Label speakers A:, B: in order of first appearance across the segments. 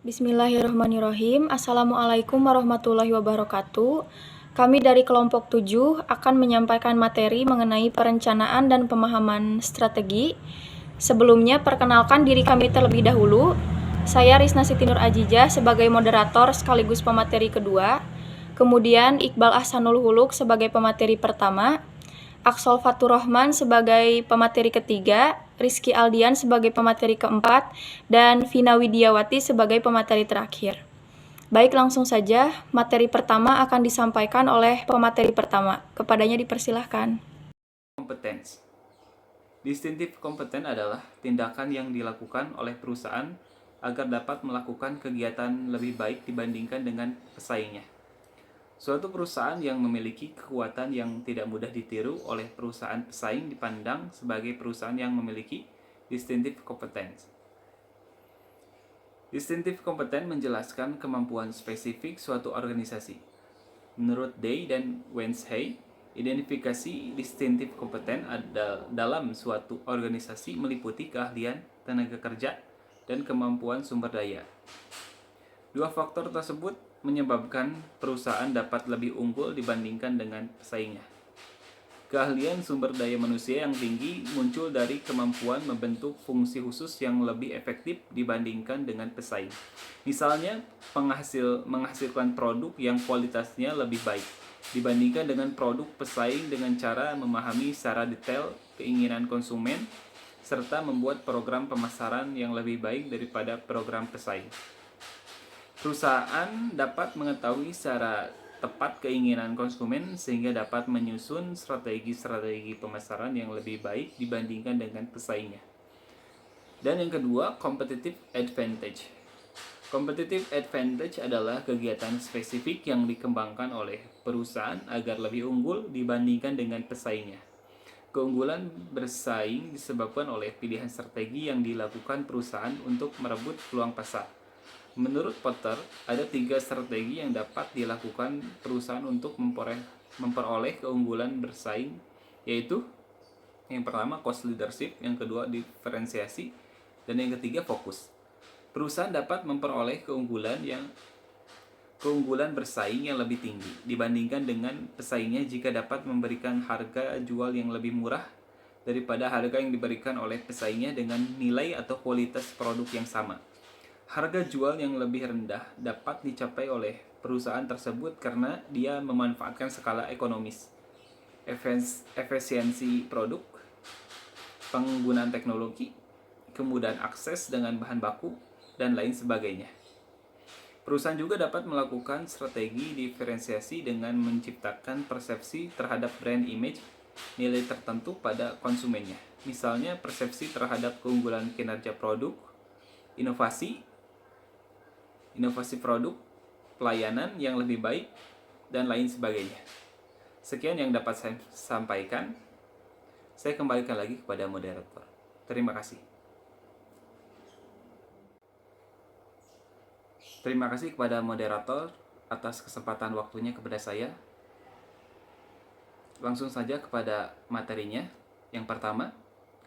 A: Bismillahirrahmanirrahim. Assalamualaikum warahmatullahi wabarakatuh. Kami dari kelompok 7 akan menyampaikan materi mengenai perencanaan dan pemahaman strategi. Sebelumnya, perkenalkan diri kami terlebih dahulu. Saya Risna Siti Nur Ajijah sebagai moderator sekaligus pemateri kedua. Kemudian Iqbal Ahsanul Huluk sebagai pemateri pertama. Aksol Fatur Rahman sebagai pemateri ketiga, Rizky Aldian sebagai pemateri keempat, dan Vina Widiawati sebagai pemateri terakhir. Baik, langsung saja. Materi pertama akan disampaikan oleh pemateri pertama. Kepadanya dipersilahkan.
B: Kompetensi. Distinctive competence adalah tindakan yang dilakukan oleh perusahaan agar dapat melakukan kegiatan lebih baik dibandingkan dengan pesaingnya. Suatu perusahaan yang memiliki kekuatan yang tidak mudah ditiru oleh perusahaan pesaing dipandang sebagai perusahaan yang memiliki distinctive competence. Distinctive competence menjelaskan kemampuan spesifik suatu organisasi. Menurut Day dan Wednesday, identifikasi distinctive competence dalam suatu organisasi meliputi keahlian, tenaga kerja, dan kemampuan sumber daya. Dua faktor tersebut menyebabkan perusahaan dapat lebih unggul dibandingkan dengan pesaingnya. Keahlian sumber daya manusia yang tinggi muncul dari kemampuan membentuk fungsi khusus yang lebih efektif dibandingkan dengan pesaing. Misalnya, menghasilkan produk yang kualitasnya lebih baik dibandingkan dengan produk pesaing dengan cara memahami secara detail keinginan konsumen serta membuat program pemasaran yang lebih baik daripada program pesaing. Perusahaan dapat mengetahui secara tepat keinginan konsumen sehingga dapat menyusun strategi-strategi pemasaran yang lebih baik dibandingkan dengan pesaingnya. Dan yang kedua, competitive advantage. Competitive advantage adalah kegiatan spesifik yang dikembangkan oleh perusahaan agar lebih unggul dibandingkan dengan pesaingnya. Keunggulan bersaing disebabkan oleh pilihan strategi yang dilakukan perusahaan untuk merebut peluang pasar. Menurut Potter, ada 3 strategi yang dapat dilakukan perusahaan untuk memperoleh keunggulan bersaing, yaitu yang pertama cost leadership, yang kedua diferensiasi, dan yang ketiga fokus. Perusahaan dapat memperoleh keunggulan bersaing yang lebih tinggi dibandingkan dengan pesaingnya jika dapat memberikan harga jual yang lebih murah daripada harga yang diberikan oleh pesaingnya dengan nilai atau kualitas produk yang sama. Harga jual yang lebih rendah dapat dicapai oleh perusahaan tersebut karena dia memanfaatkan skala ekonomis, efisiensi produk, penggunaan teknologi, kemudahan akses dengan bahan baku, dan lain sebagainya. Perusahaan juga dapat melakukan strategi diferensiasi dengan menciptakan persepsi terhadap brand image nilai tertentu pada konsumennya. Misalnya persepsi terhadap keunggulan kinerja produk, inovasi produk, pelayanan yang lebih baik, dan lain sebagainya. Sekian yang dapat saya sampaikan. Saya kembalikan lagi kepada moderator. Terima kasih. Terima kasih kepada moderator atas kesempatan waktunya kepada saya. Langsung saja kepada materinya. Yang pertama,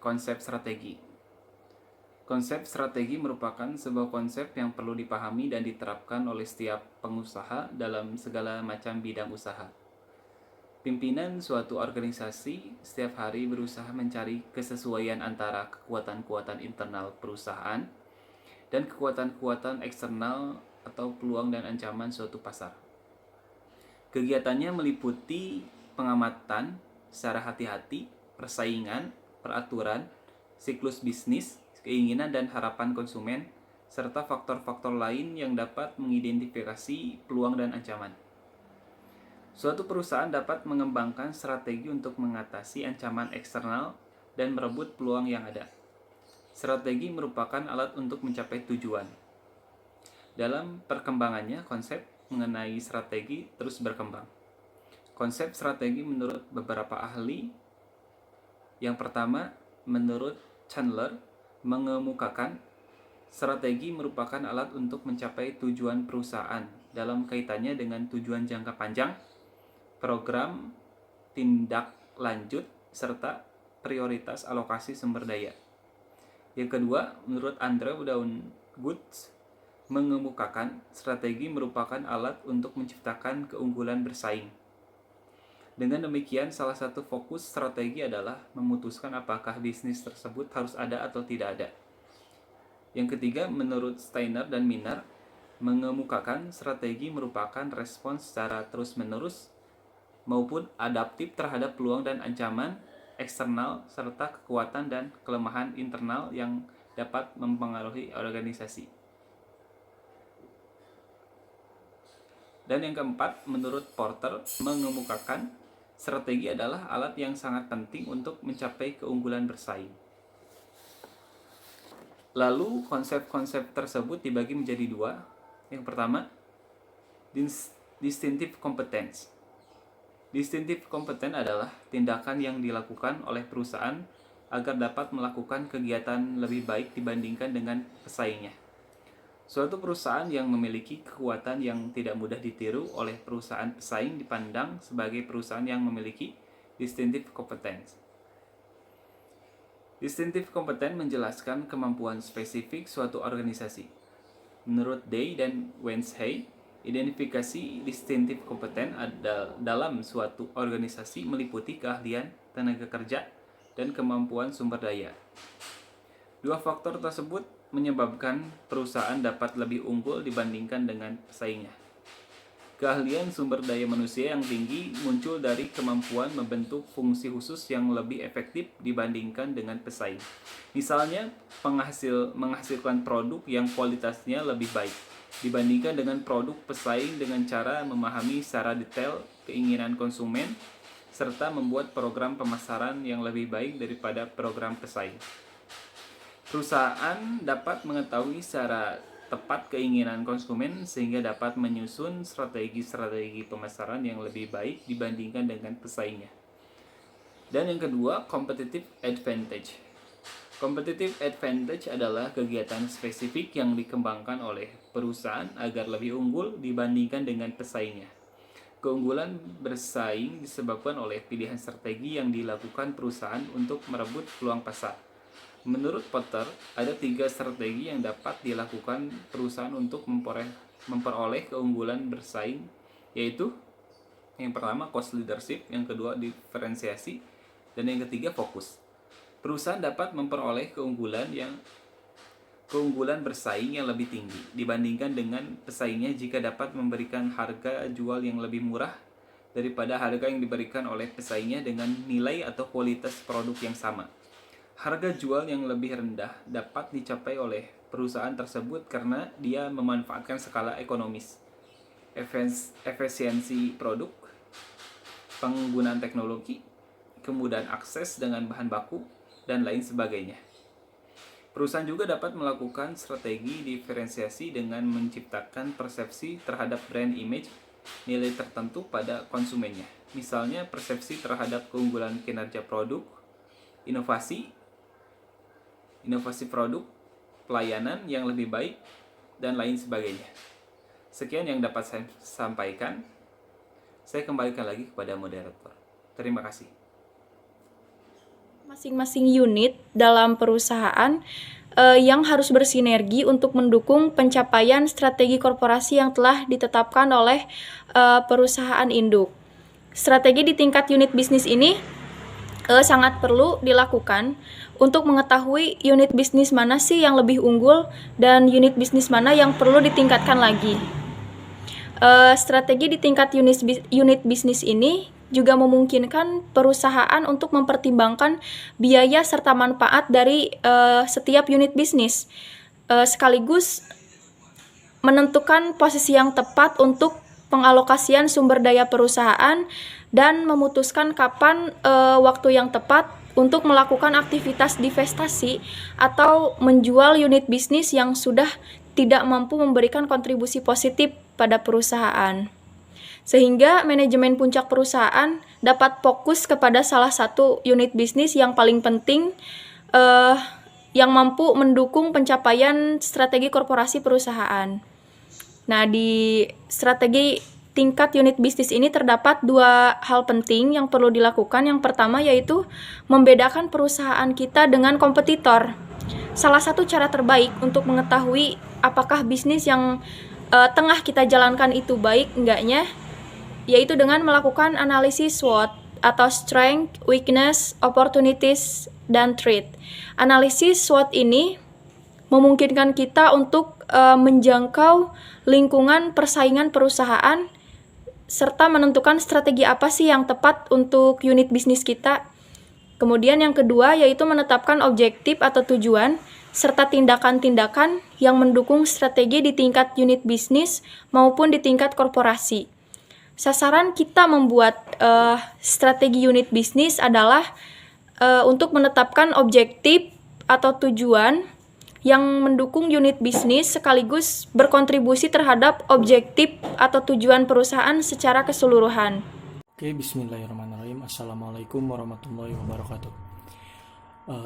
B: konsep strategi. Konsep strategi merupakan sebuah konsep yang perlu dipahami dan diterapkan oleh setiap pengusaha dalam segala macam bidang usaha. Pimpinan suatu organisasi setiap hari berusaha mencari kesesuaian antara kekuatan-kekuatan internal perusahaan dan kekuatan-kekuatan eksternal atau peluang dan ancaman suatu pasar. Kegiatannya meliputi pengamatan secara hati-hati, persaingan, peraturan, siklus bisnis, keinginan dan harapan konsumen, serta faktor-faktor lain yang dapat mengidentifikasi peluang dan ancaman. Suatu perusahaan dapat mengembangkan strategi untuk mengatasi ancaman eksternal dan merebut peluang yang ada. Strategi merupakan alat untuk mencapai tujuan. Dalam perkembangannya, konsep mengenai strategi terus berkembang. Konsep strategi menurut beberapa ahli. Yang pertama, menurut Chandler, mengemukakan strategi merupakan alat untuk mencapai tujuan perusahaan dalam kaitannya dengan tujuan jangka panjang, program tindak lanjut, serta prioritas alokasi sumber daya. Yang kedua, menurut Andrew Dawn Woods, mengemukakan strategi merupakan alat untuk menciptakan keunggulan bersaing. Dengan demikian, salah satu fokus strategi adalah memutuskan apakah bisnis tersebut harus ada atau tidak ada. Yang ketiga, menurut Steiner dan Miner, mengemukakan strategi merupakan respons secara terus-menerus maupun adaptif terhadap peluang dan ancaman eksternal serta kekuatan dan kelemahan internal yang dapat mempengaruhi organisasi. Dan yang keempat, menurut Porter, mengemukakan strategi adalah alat yang sangat penting untuk mencapai keunggulan bersaing. Lalu, konsep-konsep tersebut dibagi menjadi dua. Yang pertama, distinctive competence. Distinctive competence adalah tindakan yang dilakukan oleh perusahaan agar dapat melakukan kegiatan lebih baik dibandingkan dengan pesaingnya. Suatu perusahaan yang memiliki kekuatan yang tidak mudah ditiru oleh perusahaan pesaing dipandang sebagai perusahaan yang memiliki distinctive competence. Distinctive competence menjelaskan kemampuan spesifik suatu organisasi. Menurut Day dan Wednesday, identifikasi distinctive competence dalam suatu organisasi meliputi keahlian, tenaga kerja, dan kemampuan sumber daya. Dua faktor tersebut menyebabkan perusahaan dapat lebih unggul dibandingkan dengan pesaingnya. Keahlian sumber daya manusia yang tinggi muncul dari kemampuan membentuk fungsi khusus yang lebih efektif dibandingkan dengan pesaing. Misalnya, menghasilkan produk yang kualitasnya lebih baik dibandingkan dengan produk pesaing dengan cara memahami secara detail keinginan konsumen serta membuat program pemasaran yang lebih baik daripada program pesaing. Perusahaan dapat mengetahui secara tepat keinginan konsumen sehingga dapat menyusun strategi-strategi pemasaran yang lebih baik dibandingkan dengan pesaingnya. Dan yang kedua, competitive advantage. Competitive advantage adalah kegiatan spesifik yang dikembangkan oleh perusahaan agar lebih unggul dibandingkan dengan pesaingnya. Keunggulan bersaing disebabkan oleh pilihan strategi yang dilakukan perusahaan untuk merebut peluang pasar. Menurut Porter, ada 3 strategi yang dapat dilakukan perusahaan untuk memperoleh keunggulan bersaing, yaitu yang pertama cost leadership, yang kedua diferensiasi, dan yang ketiga fokus. Perusahaan dapat memperoleh keunggulan bersaing yang lebih tinggi dibandingkan dengan pesaingnya jika dapat memberikan harga jual yang lebih murah daripada harga yang diberikan oleh pesaingnya dengan nilai atau kualitas produk yang sama. Harga jual yang lebih rendah dapat dicapai oleh perusahaan tersebut karena dia memanfaatkan skala ekonomis, efisiensi produk, penggunaan teknologi, kemudahan akses dengan bahan baku, dan lain sebagainya. Perusahaan juga dapat melakukan strategi diferensiasi dengan menciptakan persepsi terhadap brand image nilai tertentu pada konsumennya. Misalnya persepsi terhadap keunggulan kinerja produk, inovasi produk, pelayanan yang lebih baik, dan lain sebagainya. Sekian yang dapat saya sampaikan. Saya kembalikan lagi kepada moderator. Terima kasih.
A: Masing-masing unit dalam perusahaan yang harus bersinergi untuk mendukung pencapaian strategi korporasi yang telah ditetapkan oleh perusahaan induk. Strategi di tingkat unit bisnis ini sangat perlu dilakukan untuk mengetahui unit bisnis mana sih yang lebih unggul dan unit bisnis mana yang perlu ditingkatkan lagi. Strategi di tingkat unit bisnis ini juga memungkinkan perusahaan untuk mempertimbangkan biaya serta manfaat dari setiap unit bisnis, sekaligus menentukan posisi yang tepat untuk pengalokasian sumber daya perusahaan dan memutuskan kapan waktu yang tepat untuk melakukan aktivitas divestasi atau menjual unit bisnis yang sudah tidak mampu memberikan kontribusi positif pada perusahaan. Sehingga manajemen puncak perusahaan dapat fokus kepada salah satu unit bisnis yang paling penting yang mampu mendukung pencapaian strategi korporasi perusahaan. Nah, di strategi tingkat unit bisnis ini terdapat 2 hal penting yang perlu dilakukan. Yang pertama yaitu membedakan perusahaan kita dengan kompetitor. Salah satu cara terbaik untuk mengetahui apakah bisnis yang tengah kita jalankan itu baik enggaknya, yaitu dengan melakukan analisis SWOT atau Strength, Weakness, Opportunities, dan Threat. Analisis SWOT ini memungkinkan kita untuk menjangkau lingkungan persaingan perusahaan serta menentukan strategi apa sih yang tepat untuk unit bisnis kita. Kemudian yang kedua yaitu menetapkan objektif atau tujuan serta tindakan-tindakan yang mendukung strategi di tingkat unit bisnis maupun di tingkat korporasi. Sasaran kita membuat strategi unit bisnis adalah untuk menetapkan objektif atau tujuan yang mendukung unit bisnis sekaligus berkontribusi terhadap objektif atau tujuan perusahaan secara keseluruhan.
C: Oke, bismillahirrahmanirrahim. Assalamualaikum warahmatullahi wabarakatuh.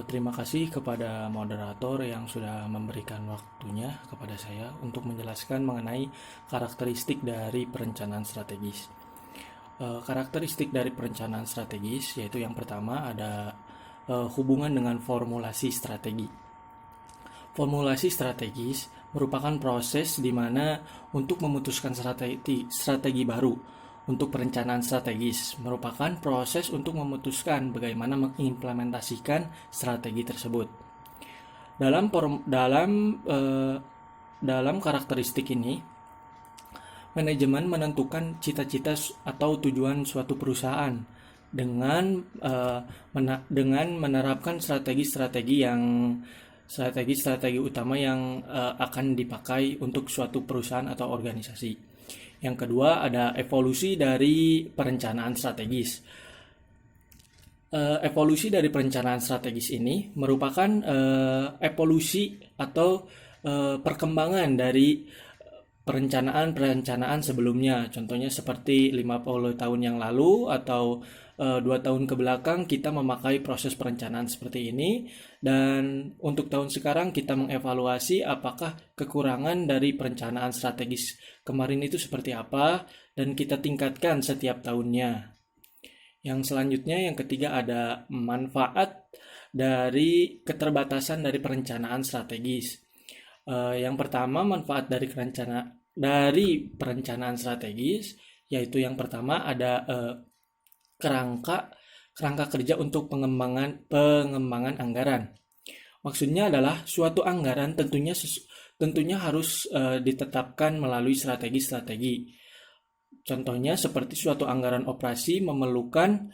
C: Terima kasih kepada moderator yang sudah memberikan waktunya kepada saya untuk menjelaskan mengenai karakteristik dari perencanaan strategis. Karakteristik dari perencanaan strategis yaitu yang pertama ada hubungan dengan formulasi strategi. Formulasi strategis merupakan proses di mana untuk memutuskan strategi baru untuk perencanaan strategis merupakan proses untuk memutuskan bagaimana mengimplementasikan strategi tersebut. Dalam karakteristik ini, manajemen menentukan cita-cita atau tujuan suatu perusahaan dengan menerapkan strategi utama yang akan dipakai untuk suatu perusahaan atau organisasi. Yang kedua ada evolusi dari perencanaan strategis. Evolusi dari perencanaan strategis ini merupakan evolusi atau perkembangan dari perencanaan sebelumnya. Contohnya seperti 50 tahun yang lalu atau 2 tahun ke belakang kita memakai proses perencanaan seperti ini, dan untuk tahun sekarang kita mengevaluasi apakah kekurangan dari perencanaan strategis kemarin itu seperti apa dan kita tingkatkan setiap tahunnya. Yang selanjutnya yang ketiga ada manfaat dari keterbatasan dari perencanaan strategis. Yang pertama manfaat dari perencanaan strategis yaitu yang pertama ada kerangka kerja untuk pengembangan anggaran. Maksudnya adalah suatu anggaran tentunya harus ditetapkan melalui strategi-strategi. Contohnya seperti suatu anggaran operasi memerlukan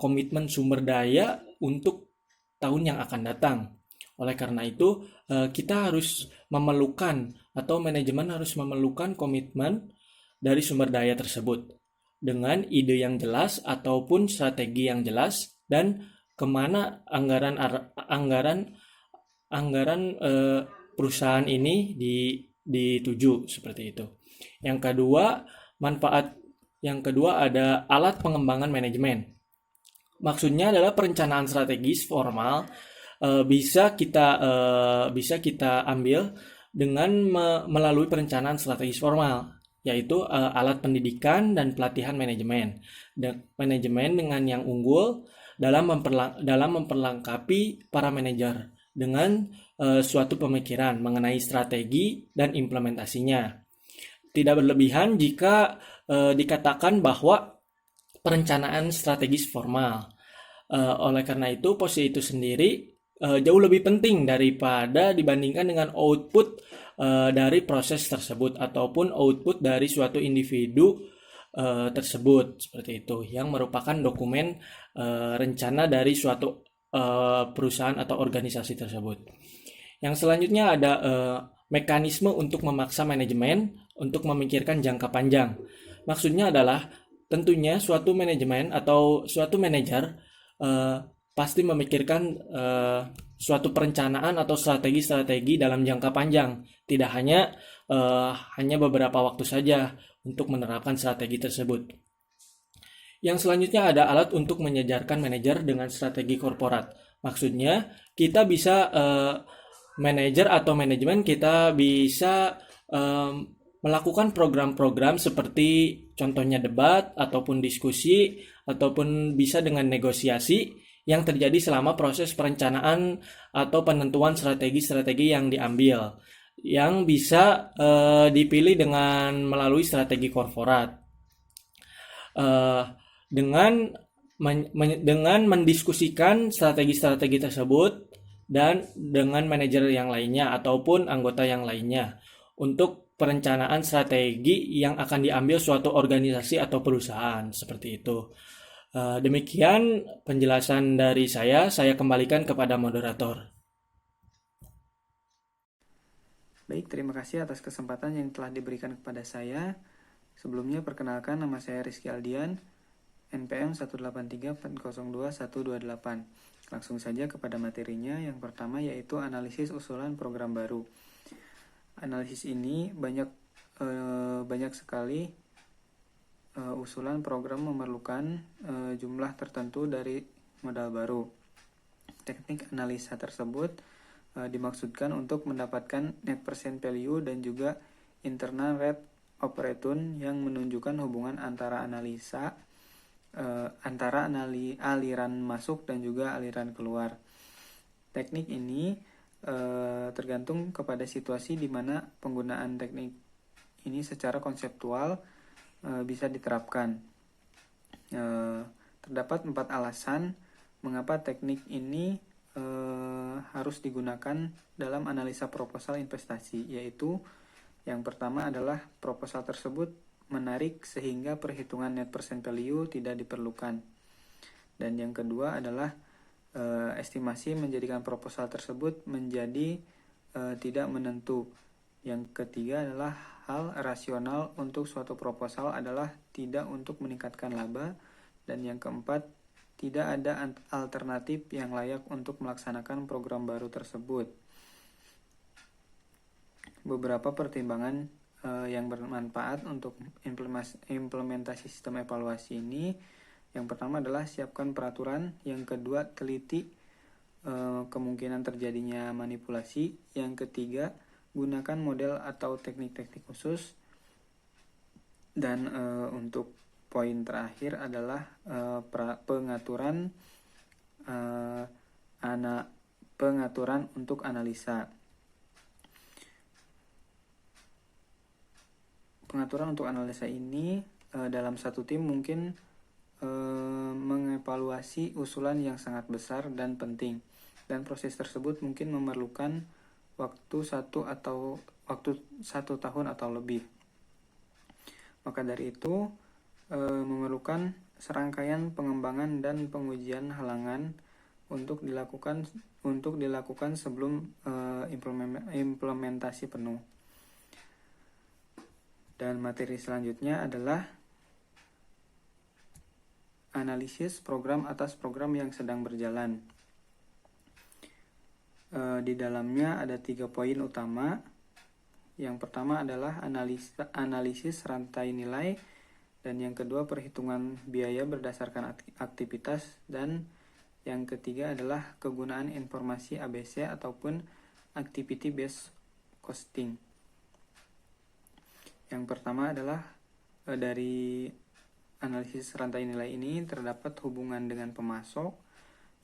C: komitmen sumber daya untuk tahun yang akan datang. Oleh karena itu, kita harus memerlukan atau manajemen harus memerlukan komitmen dari sumber daya tersebut dengan ide yang jelas ataupun strategi yang jelas dan kemana anggaran perusahaan ini dituju seperti itu. Manfaat yang kedua ada alat pengembangan manajemen. Maksudnya adalah perencanaan strategis formal bisa kita ambil dengan melalui perencanaan strategis formal, yaitu alat pendidikan dan pelatihan manajemen dengan yang unggul dalam memperlengkapi para manajer dengan suatu pemikiran mengenai strategi dan implementasinya. Tidak berlebihan jika dikatakan bahwa perencanaan strategis formal. Oleh karena itu posisi itu sendiri jauh lebih penting dibandingkan dengan output dari proses tersebut ataupun output dari suatu individu tersebut seperti itu yang merupakan dokumen rencana dari suatu perusahaan atau organisasi tersebut. Yang selanjutnya ada mekanisme untuk memaksa manajemen untuk memikirkan jangka panjang. Maksudnya adalah tentunya suatu manajemen atau suatu manajer pasti memikirkan suatu perencanaan atau strategi-strategi dalam jangka panjang, tidak hanya beberapa waktu saja untuk menerapkan strategi tersebut. Yang selanjutnya ada alat untuk menyejarkan manajer dengan strategi korporat. Maksudnya kita bisa manajer atau manajemen kita bisa melakukan program-program seperti contohnya debat ataupun diskusi ataupun bisa dengan negosiasi yang terjadi selama proses perencanaan atau penentuan strategi-strategi yang diambil, yang bisa dipilih dengan melalui strategi korporat. Eh, dengan dengan mendiskusikan strategi-strategi tersebut dan dengan manajer yang lainnya ataupun anggota yang lainnya untuk perencanaan strategi yang akan diambil suatu organisasi atau perusahaan seperti itu. Demikian penjelasan dari saya kembalikan kepada moderator.
D: Baik, terima kasih atas kesempatan yang telah diberikan kepada saya. Sebelumnya perkenalkan, nama saya Rizky Aldian, NPM 183402128. Langsung saja kepada materinya. Yang pertama yaitu analisis usulan program baru. Analisis ini banyak sekali usulan program memerlukan jumlah tertentu dari modal baru. Teknik analisa tersebut dimaksudkan untuk mendapatkan net present value dan juga internal rate of return yang menunjukkan hubungan antara aliran masuk dan juga aliran keluar. Teknik ini tergantung kepada situasi di mana penggunaan teknik ini secara konseptual bisa diterapkan. Terdapat 4 alasan mengapa teknik ini harus digunakan dalam analisa proposal investasi, yaitu yang pertama adalah proposal tersebut menarik sehingga perhitungan net present value tidak diperlukan. Dan yang kedua adalah estimasi menjadikan proposal tersebut menjadi tidak menentu. Yang ketiga adalah hal rasional untuk suatu proposal adalah tidak untuk meningkatkan laba. Dan yang keempat, tidak ada alternatif yang layak untuk melaksanakan program baru tersebut. Beberapa pertimbangan yang bermanfaat untuk implementasi sistem evaluasi ini, yang pertama adalah siapkan peraturan, yang kedua teliti kemungkinan terjadinya manipulasi, yang ketiga gunakan model atau teknik-teknik khusus, dan untuk poin terakhir adalah pengaturan untuk analisa. Pengaturan untuk analisa ini dalam satu tim mungkin mengevaluasi usulan yang sangat besar dan penting, dan proses tersebut mungkin memerlukan waktu 1 tahun atau lebih. Maka dari itu memerlukan serangkaian pengembangan dan pengujian halangan untuk dilakukan sebelum implementasi penuh. Dan materi selanjutnya adalah analisis program atas program yang sedang berjalan. Di dalamnya ada 3 poin utama. Yang pertama adalah analisis rantai nilai, dan yang kedua perhitungan biaya berdasarkan aktivitas, dan yang ketiga adalah kegunaan informasi ABC ataupun activity based costing. Yang pertama adalah dari analisis rantai nilai ini terdapat hubungan dengan pemasok,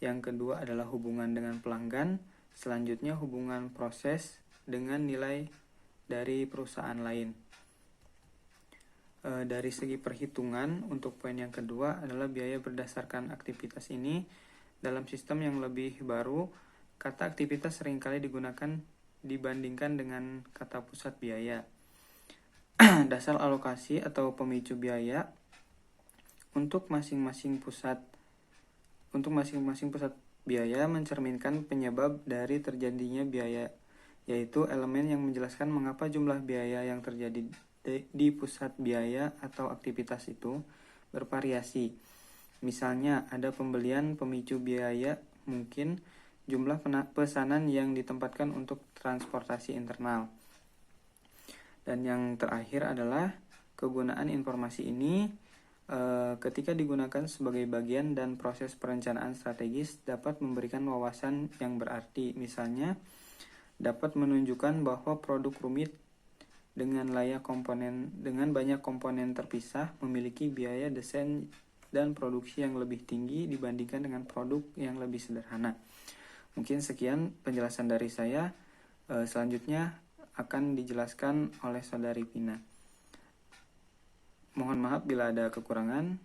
D: yang kedua adalah hubungan dengan pelanggan, selanjutnya hubungan proses dengan nilai dari perusahaan lain. Dari segi perhitungan, untuk poin yang kedua adalah biaya berdasarkan aktivitas ini. Dalam sistem yang lebih baru, kata aktivitas seringkali digunakan dibandingkan dengan kata pusat biaya. Dasar alokasi atau pemicu biaya untuk masing-masing pusat biaya mencerminkan penyebab dari terjadinya biaya, yaitu elemen yang menjelaskan mengapa jumlah biaya yang terjadi di pusat biaya atau aktivitas itu bervariasi. Misalnya ada pembelian pemicu biaya, mungkin jumlah pesanan yang ditempatkan untuk transportasi internal. Dan yang terakhir adalah kegunaan informasi ini ketika digunakan sebagai bagian dan proses perencanaan strategis dapat memberikan wawasan yang berarti. Misalnya dapat menunjukkan bahwa produk rumit dengan banyak komponen terpisah memiliki biaya desain dan produksi yang lebih tinggi dibandingkan dengan produk yang lebih sederhana. Mungkin sekian penjelasan dari saya. Selanjutnya akan dijelaskan oleh Saudari Pina. Mohon maaf bila ada kekurangan.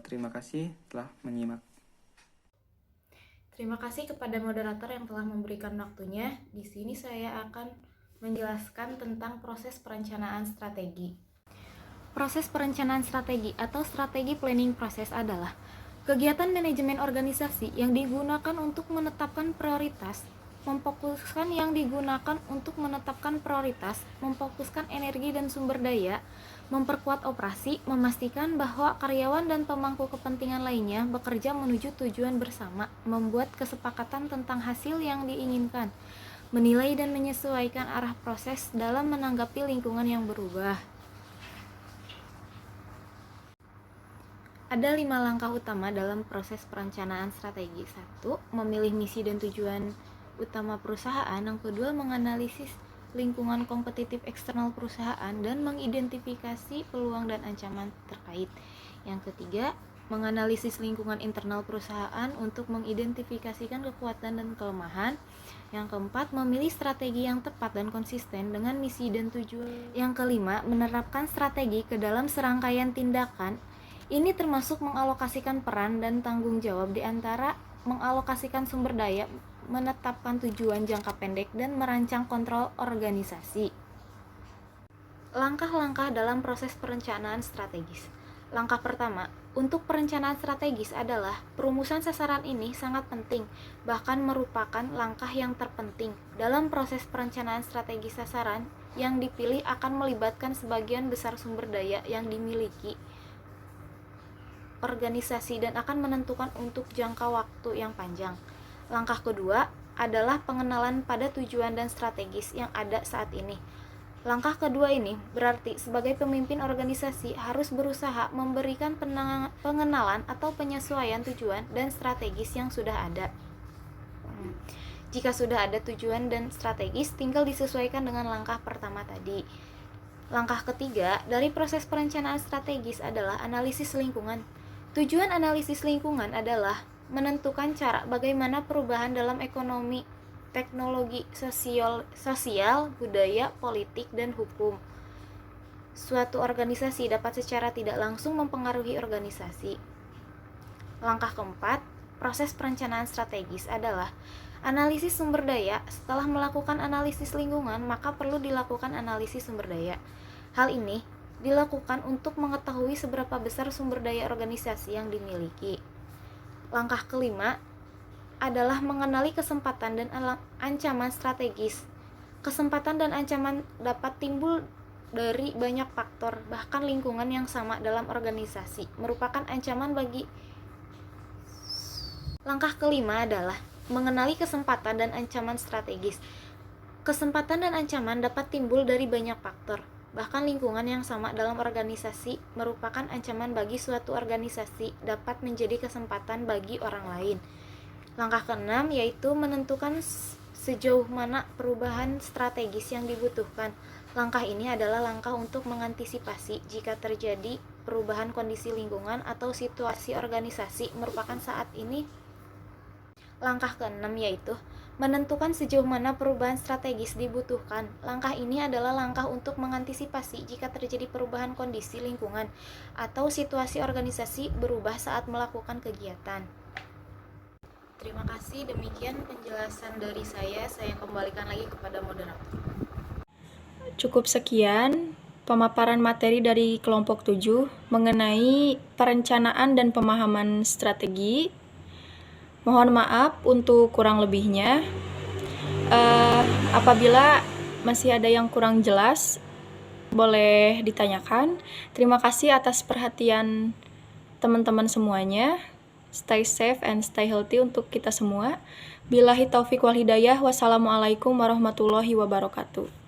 D: Terima kasih telah menyimak.
A: Terima kasih kepada moderator yang telah memberikan waktunya. Di sini saya akan menjelaskan tentang proses perencanaan strategi. Proses perencanaan strategi atau strategi planning process adalah kegiatan manajemen organisasi yang digunakan untuk menetapkan prioritas, memfokuskan energi dan sumber daya, memperkuat operasi, memastikan bahwa karyawan dan pemangku kepentingan lainnya bekerja menuju tujuan bersama, membuat kesepakatan tentang hasil yang diinginkan, menilai dan menyesuaikan arah proses dalam menanggapi lingkungan yang berubah. Ada 5 langkah utama dalam proses perencanaan strategi. 1. Memilih misi dan tujuan utama perusahaan. Yang kedua, menganalisis lingkungan kompetitif eksternal perusahaan dan mengidentifikasi peluang dan ancaman terkait. Yang ketiga, menganalisis lingkungan internal perusahaan untuk mengidentifikasikan kekuatan dan kelemahan. Yang keempat, memilih strategi yang tepat dan konsisten dengan misi dan tujuan. Yang kelima, menerapkan strategi ke dalam serangkaian tindakan. Ini termasuk mengalokasikan peran dan tanggung jawab di antara mengalokasikan sumber daya, menetapkan tujuan jangka pendek, dan merancang kontrol organisasi. Langkah-langkah dalam proses perencanaan strategis. Langkah pertama, untuk perencanaan strategis adalah perumusan sasaran. Ini sangat penting, bahkan merupakan langkah yang terpenting. Dalam proses perencanaan strategi, sasaran yang dipilih akan melibatkan sebagian besar sumber daya yang dimiliki organisasi dan akan menentukan untuk jangka waktu yang panjang. Langkah kedua adalah pengenalan pada tujuan dan strategis yang ada saat ini. Langkah kedua ini berarti sebagai pemimpin organisasi harus berusaha memberikan pengenalan atau penyesuaian tujuan dan strategis yang sudah ada. Jika sudah ada tujuan dan strategis, tinggal disesuaikan dengan langkah pertama tadi. Langkah ketiga dari proses perencanaan strategis adalah analisis lingkungan. Tujuan analisis lingkungan adalah menentukan cara bagaimana perubahan dalam ekonomi, teknologi, sosial, budaya, politik, dan hukum suatu organisasi dapat secara tidak langsung mempengaruhi organisasi. Langkah keempat, proses perencanaan strategis adalah analisis sumber daya. Setelah melakukan analisis lingkungan, maka perlu dilakukan analisis sumber daya. Hal ini dilakukan untuk mengetahui seberapa besar sumber daya organisasi yang dimiliki. Langkah kelima adalah mengenali kesempatan dan ancaman strategis. Kesempatan dan ancaman dapat timbul dari banyak faktor, bahkan lingkungan yang sama dalam organisasi merupakan ancaman bagi. Langkah kelima adalah mengenali kesempatan dan ancaman strategis. Kesempatan dan ancaman dapat timbul dari banyak faktor, bahkan lingkungan yang sama dalam organisasi merupakan ancaman bagi suatu organisasi, dapat menjadi kesempatan bagi orang lain. Langkah keenam yaitu menentukan sejauh mana perubahan strategis yang dibutuhkan. Langkah ini adalah langkah untuk mengantisipasi jika terjadi perubahan kondisi lingkungan atau situasi organisasi merupakan saat ini. Langkah keenam yaitu menentukan sejauh mana perubahan strategis dibutuhkan. Langkah ini adalah langkah untuk mengantisipasi jika terjadi perubahan kondisi lingkungan atau situasi organisasi berubah saat melakukan kegiatan. Terima kasih, demikian penjelasan dari saya. Saya kembalikan lagi kepada moderator.
E: Cukup sekian pemaparan materi dari kelompok 7 mengenai perencanaan dan pemahaman strategi. Mohon maaf untuk kurang lebihnya. Apabila masih ada yang kurang jelas, boleh ditanyakan. Terima kasih atas perhatian teman-teman semuanya. Stay safe and stay healthy untuk kita semua. Billahi taufiq wal hidayah. Wassalamualaikum warahmatullahi wabarakatuh.